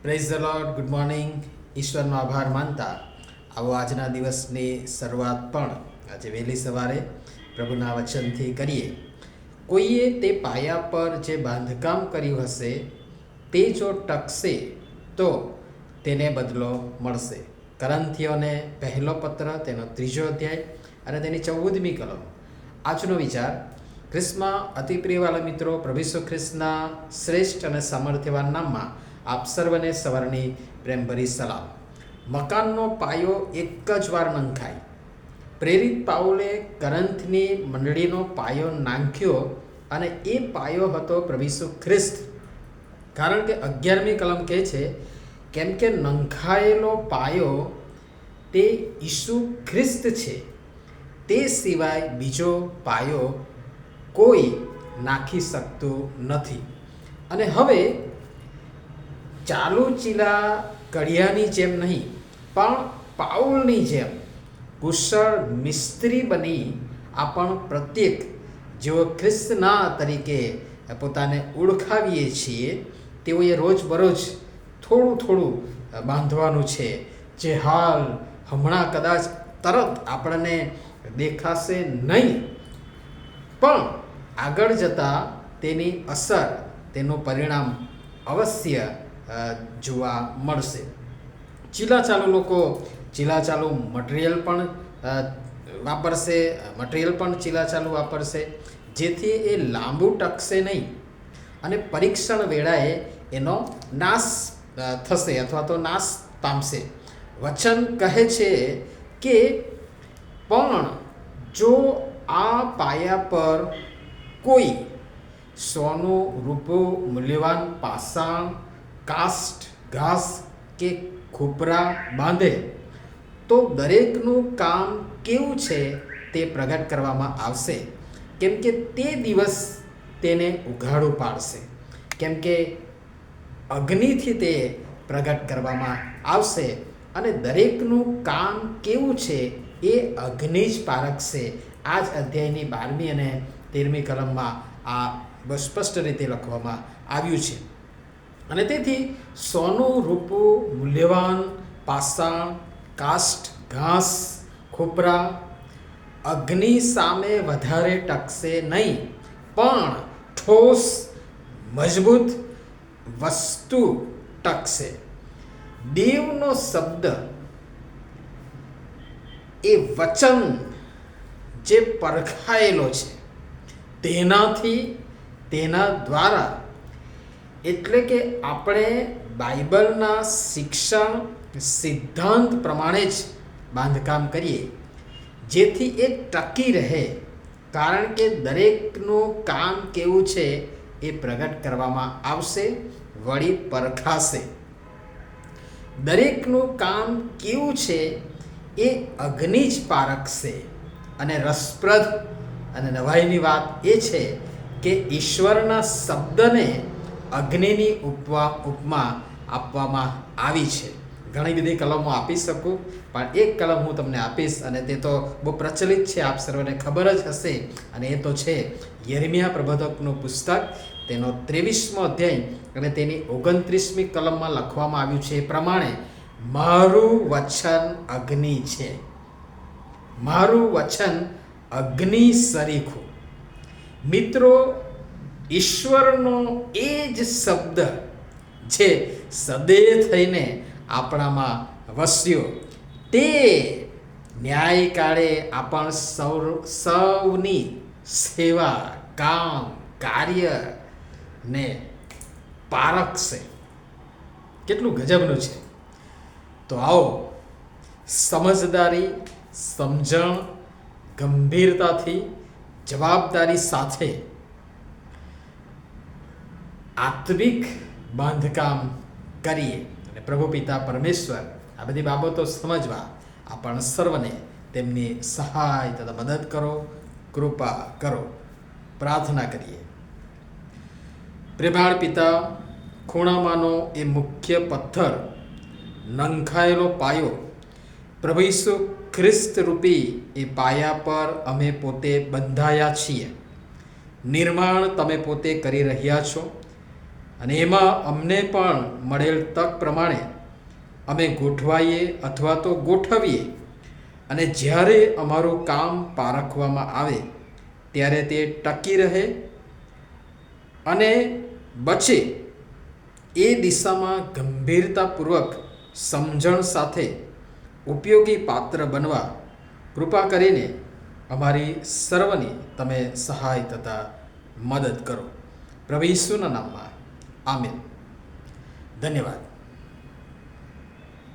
Praise the lord. Good morning. ઈશ્વરનો આભાર માનતા આવો આજના દિવસની શરૂઆત પણ આજે વહેલી સવારે પ્રભુના વચનથી કરીએ. કોઈએ તે પાયા પર જે બાંધકામ કર્યું હશે તે જો ટકશે તો તેને બદલો મળશે. કરંથીઓને પહેલો પત્ર તેનો 3 અધ્યાય અને તેની 14મી કલમ. આજનો વિચાર: ખ્રિસ્તમાં અતિ પ્રિયવાલા મિત્રો, પ્રભુ ઈસુ ખ્રિસ્તના શ્રેષ્ઠ અને સામર્થ્યવાન નામમાં આપ સર્વને સવારની પ્રેમભરી સલામ. મકાનનો પાયો એક જ વાર નંખાય. પ્રેરિત પાઉલે કરંથની મંડળીનો પાયો નાંખ્યો અને એ પાયો હતો પ્રભુ ઈસુ ખ્રિસ્ત. કારણ કે 11મી કલમ કહે છે, કેમ કે નંખાયેલો પાયો તે ઈસુ ખ્રિસ્ત છે, તે સિવાય બીજો પાયો કોઈ નાખી શકતું નથી. અને હવે ચાલુ ચીલા કડિયાની જેમ નહીં, પણ પાઉલની જેમ કુશળ મિસ્ત્રી બની આપણ પ્રત્યેક જેઓ ખ્રિસ્તના તરીકે પોતાને ઓળખાવીએ છીએ તેઓએ રોજબરોજ થોડું થોડું બાંધવાનું છે, જે હમણાં કદાચ તરત આપણને દેખાશે નહીં, પણ આગળ જતાં તેની અસર, તેનું પરિણામ અવશ્ય જોવા મળશે. ચીલાચાલુ લોકો ચીલાચાલુ મટીરિયલ પણ ચીલાચાલુ વાપરશે, જેથી એ લાંબુ ટકશે નહીં અને પરીક્ષણ વેળાએ એનો નાશ થશે અથવા તો નાશ પામશે. વચન કહે છે કે પણ જો આ પાયા પર કોઈ સોનું, રૂપું, મૂલ્યવાન પાષાણ, કાષ્ઠ, ઘાસ કે ખોપરા બાંધે તો દરેકનું કામ કેવું છે તે પ્રગટ કરવામાં આવશે, કેમ કે તે દિવસ તેને ઉઘાડું પાડશે. કેમ કે અગ્નિથી તે પ્રગટ કરવામાં આવશે અને દરેકનું કામ કેવું છે એ અગ્નિ જ પારખશે. આ જ અધ્યાયની 12મી અને 13મી કલમમાં આ સ્પષ્ટ રીતે લખવામાં આવ્યું છે. અને તેથી સોનું, રૂપું, મૂલ્યવાન પાષાણ, કાષ્ઠ, ઘાસ, ખોપરા અગ્નિ સામે વધારે ટકશે નહીં, પણ ઠોસ મજબૂત વસ્તુ ટકશે. દેવનો શબ્દ, એ વચન જે પરખાયેલો છે તેનાથી, તેના દ્વારા, એટલે કે આપણે બાઇબલના શિક્ષણ સિદ્ધાંત પ્રમાણે જ બાંધકામ કરીએ, જેથી એ ટકી રહે. કારણ કે દરેકનું કામ કેવું છે એ પ્રગટ કરવામાં આવશે, વળી પરખાશે. દરેકનું કામ કેવું છે એ અગ્નિ જ પારખશે. અને રસપ્રદ અને નવાઈની વાત એ છે કે ઈશ્વરના શબ્દને અગ્નિની ઉપમા આપવામાં આવી છે. ઘણી બધી કલમો આપી શકું, પણ એક કલમ હું તમને આપીશ અને તે તો બહુ પ્રચલિત છે, આપ સર્વને ખબર જ હશે, અને એ તો છે યિર્મયાહ પ્રબોધકનું પુસ્તક, તેનો 23મો અધ્યાય અને તેની 29મી કલમમાં લખવામાં આવ્યું છે એ પ્રમાણે, મારું વચન અગ્નિ છે, મારું વચન અગ્નિ સરીખું. મિત્રો, ઈશ્વરનો એ જ શબ્દ જે સદે થઈને આપણામાં વસ્યો, તે ન્યાય કાળે આપણ સૌની સેવા, કામ, કાર્યને પારખશે. કેટલું ગજબનું છે! તો આવો સમજદારી, સમજણ, ગંભીરતાથી, જવાબદારી સાથે આત્મિક બાંધકામ કરીએ અને પ્રભુ પિતા પરમેશ્વર આ બધી બાબતો સમજવા આપણ સર્વને તેમની સહાય તથા મદદ કરો, કૃપા કરો. પ્રાર્થના કરીએ. પ્રેમાળ પિતા, ખૂણામાંનો એ મુખ્ય પથ્થર, નંખાયેલો પાયો, પ્રભુ ઈસુ ખ્રિસ્ત રૂપી એ પાયા પર અમે પોતે બંધાયા છીએ. નિર્માણ તમે પોતે કરી રહ્યા છો અને એમાં અમને પણ મળેલ તક પ્રમાણે અમે ગોઠવાઈએ અથવા તો ગોઠવીએ, અને જ્યારે અમારું કામ પારખવામાં આવે ત્યારે તે ટકી રહે અને બચે એ દિશામાં ગંભીરતાપૂર્વક સમજણ સાથે ઉપયોગી પાત્ર બનવા કૃપા કરીને અમારી સર્વની તમે સહાય તથા મદદ કરો. પ્રભુ ઈસુના નામમાં આમેન. ધન્યવાદ.